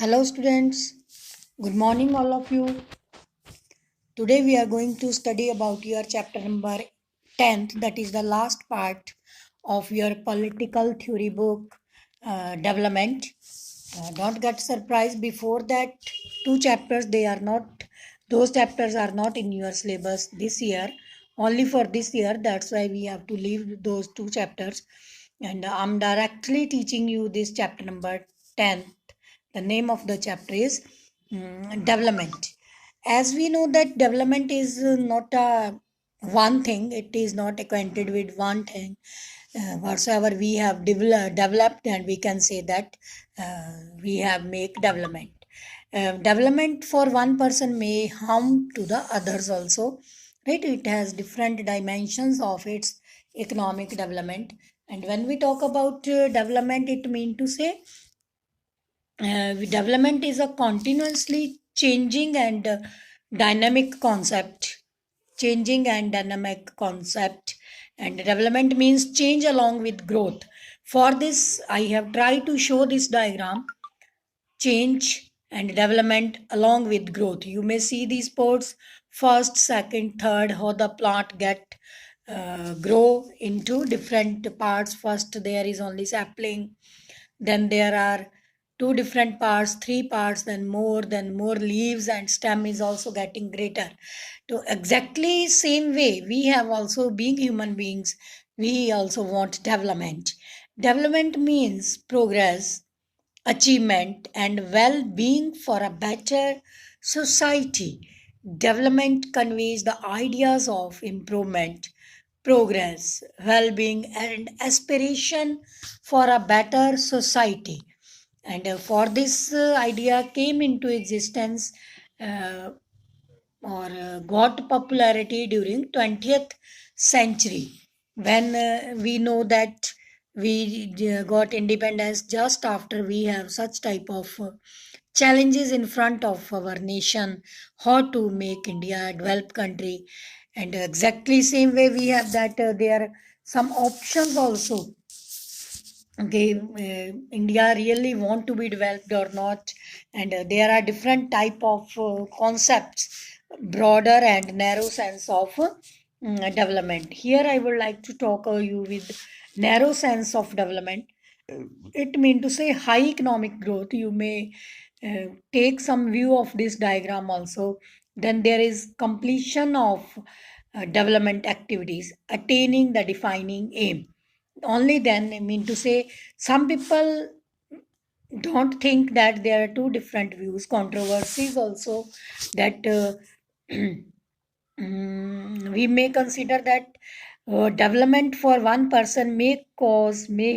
Hello students, good morning all of you. Today we are going to study about your chapter number 10th, that is the last part of your political theory book development. Don't get surprised before that two chapters those chapters are not in your syllabus this year, only for this year. That's why we have to leave those two chapters, and I'm directly teaching you this chapter number 10. The name of the chapter is development. As we know that development is not a one thing, it is not acquainted with one thing. Whatsoever we have developed, and we can say that we have make development. Development for one person may harm to the others also, right? It has different dimensions of its economic development. And when we talk about development, it means to say development is a continuously changing and dynamic concept. Changing and dynamic concept, and development means change along with growth. For this, I have tried to show this diagram: change and development along with growth. You may see these pods: first, second, third, how the plant get grow into different parts. First, there is only sapling, then there are two different parts, three parts, then more leaves, and stem is also getting greater. To exactly same way, we have also, being human beings, we also want development. Development means progress, achievement, and well-being for a better society. Development conveys the ideas of improvement, progress, well-being, and aspiration for a better society. And for this idea came into existence, uh, or got popularity during 20th century, when we know that we got independence just after. We have such type of challenges in front of our nation, how to make India a developed country. And exactly same way we have that there are some options also. Okay, India really want to be developed or not, and there are different type of concepts, broader and narrow sense of development. Here I would like to talk you with narrow sense of development. It mean to say high economic growth. You may take some view of this diagram also. Then there is completion of development activities, attaining the defining aim. Only then, I mean to say, some people don't think that there are two different views. Controversies also, that we may consider that development for one person may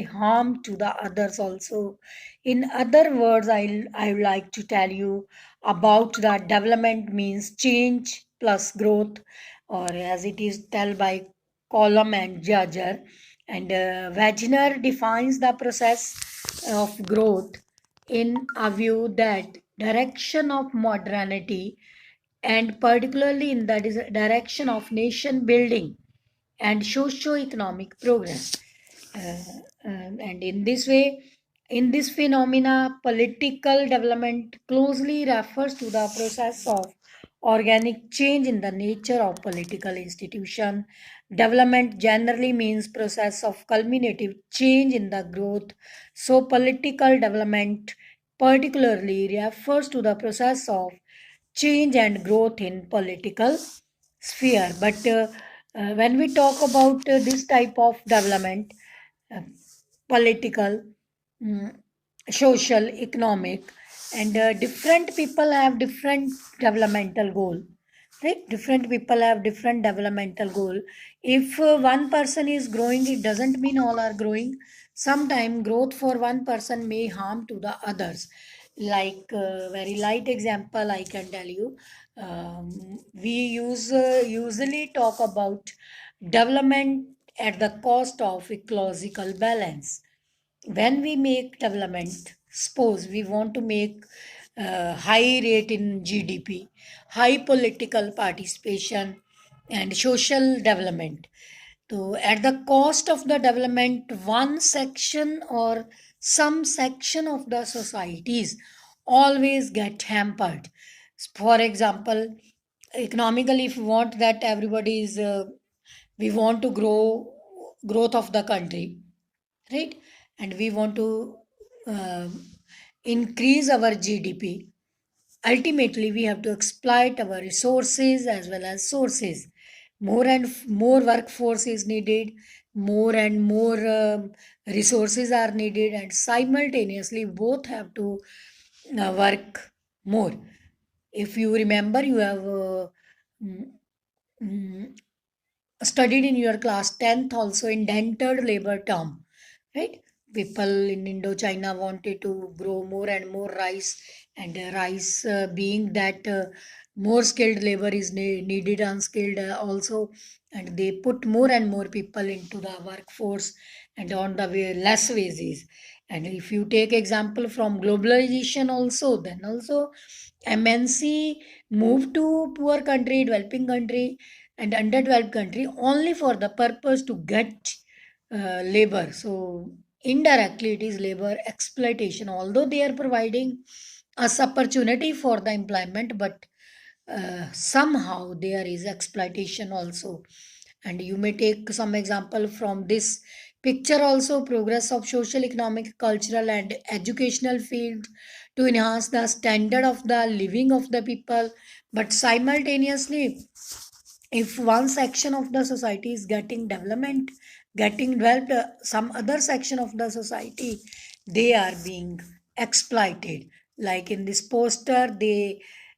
harm to the others also. In other words, I would like to tell you about that development means change plus growth, or as it is told by Colum and Jager. And Wagner defines the process of growth in a view that direction of modernity, and particularly in the direction of nation building and socio-economic progress. And in this way, in this phenomena, political development closely refers to the process of organic change in the nature of political institution. Development generally means process of culminative change in the growth. So political development particularly refers to the process of change and growth in political sphere. But when we talk about this type of development, uh, political, mm, social, economic, and different people have different developmental goal. Right? Different people have different developmental goal. If one person is growing, it doesn't mean all are growing. Sometime growth for one person may harm to the others. Like very light example I can tell you. We usually talk about development at the cost of ecological balance. When we make development, suppose we want to make high rate in GDP, high political participation, and social development. So, at the cost of the development, one section or some section of the societies always get hampered. For example, economically, if we want that everybody is we want to grow growth of the country, right? And we want to uh, increase our GDP. Ultimately, we have to exploit our resources as well as sources. More and more workforce is needed, more and more resources are needed, and simultaneously both have to work more. If you remember, you have mm, mm, studied in your class 10th also indentured labor term, right? People in Indochina wanted to grow more and more rice, and rice being that more skilled labor is needed, unskilled also, and they put more and more people into the workforce and on the way, less wages. And if you take example from globalization also, then also MNC moved to poor country, developing country, and underdeveloped country only for the purpose to get labor. So indirectly, it is labor exploitation. Although they are providing us opportunity for the employment, but somehow there is exploitation also. And you may take some example from this picture also: progress of social, economic, cultural, and educational field to enhance the standard of the living of the people. But simultaneously, if one section of the society is getting development, getting developed, some other section of the society, they are being exploited. Like in this poster,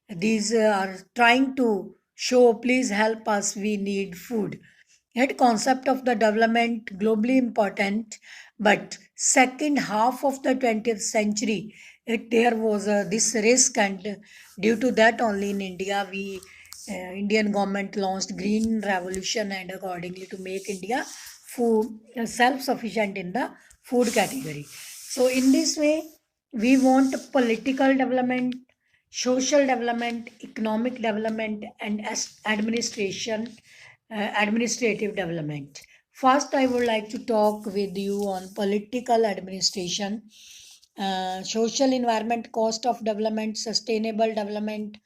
these are trying to show, please help us, we need food. That concept of the development globally important, but second half of the 20th century, there was this risk, and due to that only in India, Indian government launched Green Revolution, and accordingly to make India food self-sufficient in the food category. So in this way, we want political development, social development, economic development, and administrative development. First, I would like to talk with you on political administration, social environment, cost of development, sustainable development,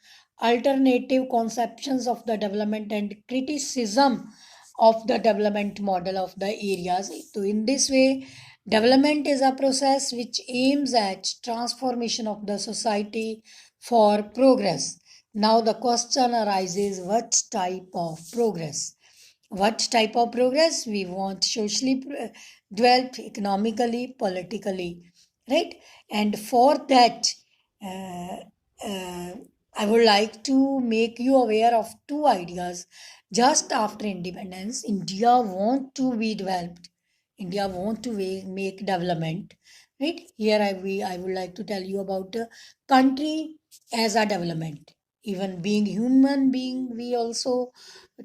alternative conceptions of the development, and criticism of the development model of the areas. So, in this way, development is a process which aims at transformation of the society for progress. Now, the question arises, what type of progress? What type of progress we want? Socially developed, economically, politically, right? And for that, uh, uh, I would like to make you aware of two ideas. Just after independence, India want to be developed. India want to make development, right? Here I would like to tell you about country as a development. Even being human being, we also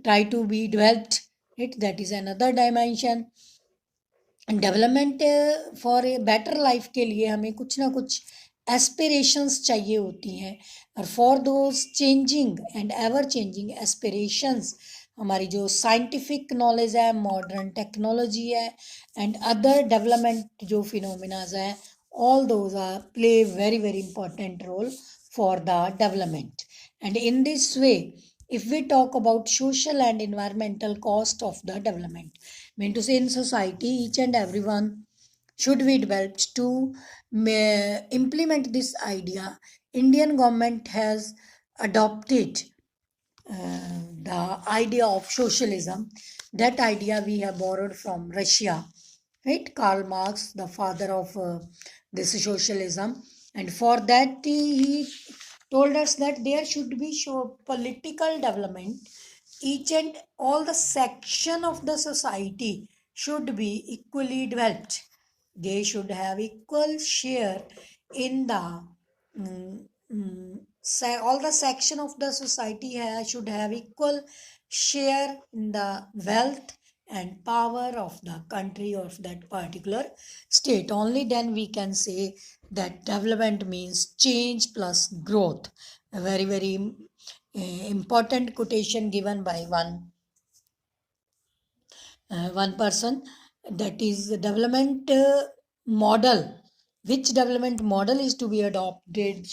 try to be developed, right? That is another dimension. Development for a better life के लिए हमें कुछ ना कुछ aspirations चाहिए होती हैं, और for those changing and ever changing aspirations, हमारी जो साइंटिफिक नॉलेज है, मॉडर्न टेक्नोलॉजी है, एंड अदर डेवलपमेंट जो फिनोमिनाज है, all those are play very very important role for the development. And in this way, if we talk about social and environmental cost of the development, mean to say in society each and everyone should be developed to implement this idea. Indian government has adopted the idea of socialism. That idea we have borrowed from Russia, right? Karl Marx, the father of this socialism, and for that he told us that there should be political development. Each and all the section of the society should be equally developed. They should have equal share in the mm, all the section of the society should have equal share in the wealth and power of the country of that particular state. Only then we can say that development means change plus growth. A very very important quotation given by one person, that is the development model which development model is to be adopted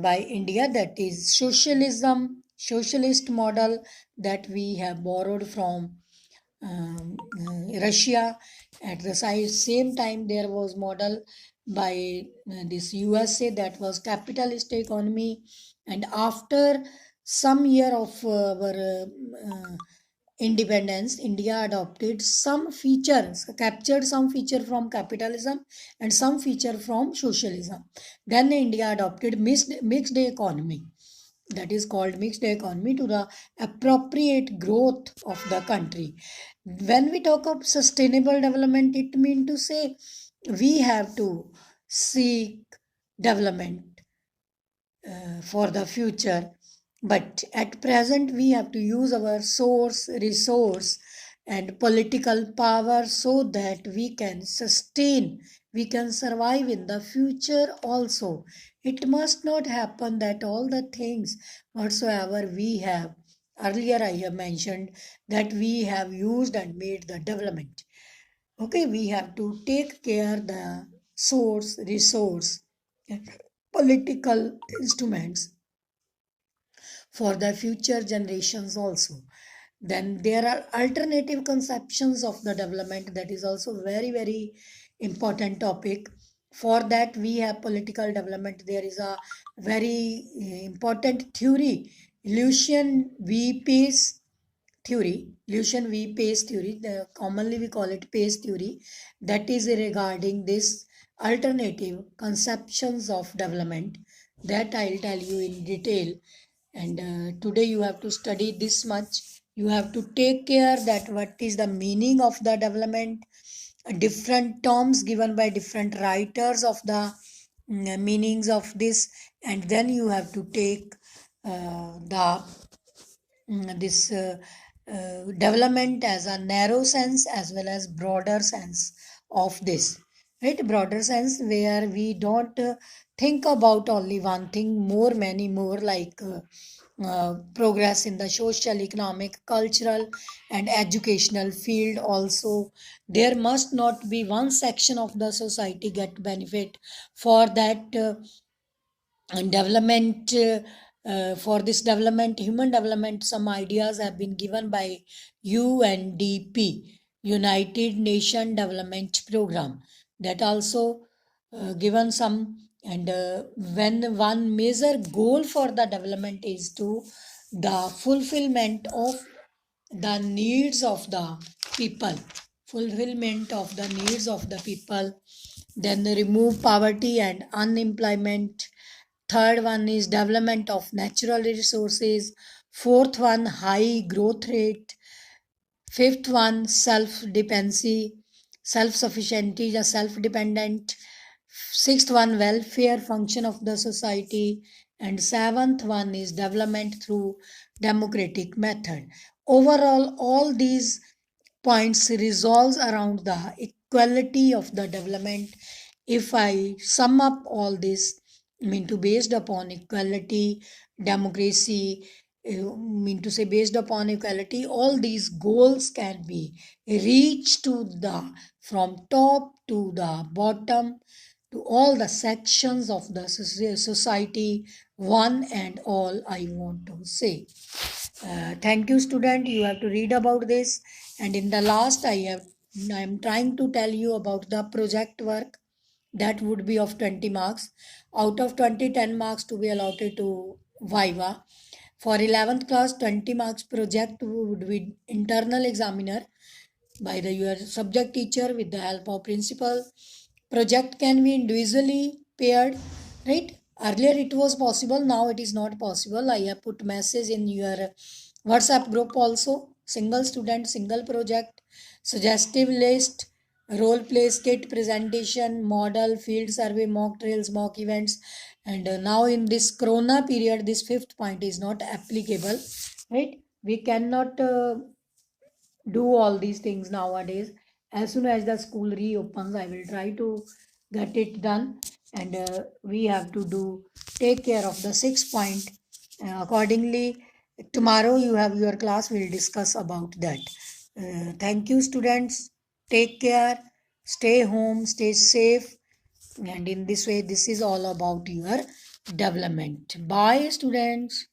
by India? That is socialism, socialist model that we have borrowed from Russia. At the same time, there was model by this USA, that was capitalist economy. And after some year of our independence, India adopted some features, captured some feature from capitalism and some feature from socialism. Then India adopted mixed economy, that is called mixed economy, to the appropriate growth of the country. When we talk of sustainable development, it means to say we have to seek development for the future, but at present we have to use our source resource and political power so that we can sustain, we can survive in the future also. It must not happen that all the things whatsoever we have, earlier I have mentioned, that we have used and made the development. Okay, we have to take care the source resource and political instruments for the future generations also. Then there are alternative conceptions of the development, that is also very important topic. For that we have political development. There is a very important theory, Lucian V. Pace theory, Lucian V. Pace theory, commonly we call it Pace theory, that is regarding this alternative conceptions of development, that I'll tell you in detail. And today you have to study this much. You have to take care that what is the meaning of the development, different terms given by different writers of the meanings of this, and then you have to take the this development as a narrow sense as well as broader sense of this, right? Broader sense where we don't think about only one thing, more many more, like progress in the social, economic, cultural and educational field also. There must not be one section of the society get benefit. For that and development, for this development, human development, some ideas have been given by UNDP, United Nation Development Program, that also given some. And when one major goal for the development is to the fulfillment of the needs of the people, fulfillment of the needs of the people, then remove poverty and unemployment. Third one is development of natural resources. Fourth one, high growth rate. Fifth one, self-dependency, self-sufficiency, or self-dependent. Sixth one, welfare function of the society. And seventh one is development through democratic method. Overall, all these points resolves around the equality of the development. If I sum up all this, mean to based upon equality, democracy, mean to say based upon equality, all these goals can be reached to the from top to the bottom, to all the sections of the society, one and all, I want to say. Thank you, student. You have to read about this. And in the last, I am trying to tell you about the project work that would be of 20 marks. Out of 20, 10 marks to be allotted to Viva. For 11th class, 20 marks project would be internal examiner by the your subject teacher with the help of principal. Project can be individually paired, right? Earlier it was possible, now it is not possible. I have put message in your WhatsApp group also. Single student, single project, suggestive list, role play skit, presentation, model, field survey, mock drills, mock events. And now in this corona period, this fifth point is not applicable, right? We cannot do all these things nowadays. As soon as the school reopens, I will try to get it done. And we have to do take care of the 6 point accordingly. Tomorrow you have your class, we'll discuss about that. Thank you, students. Take care, stay home, stay safe. And in this way, this is all about your development. Bye, students.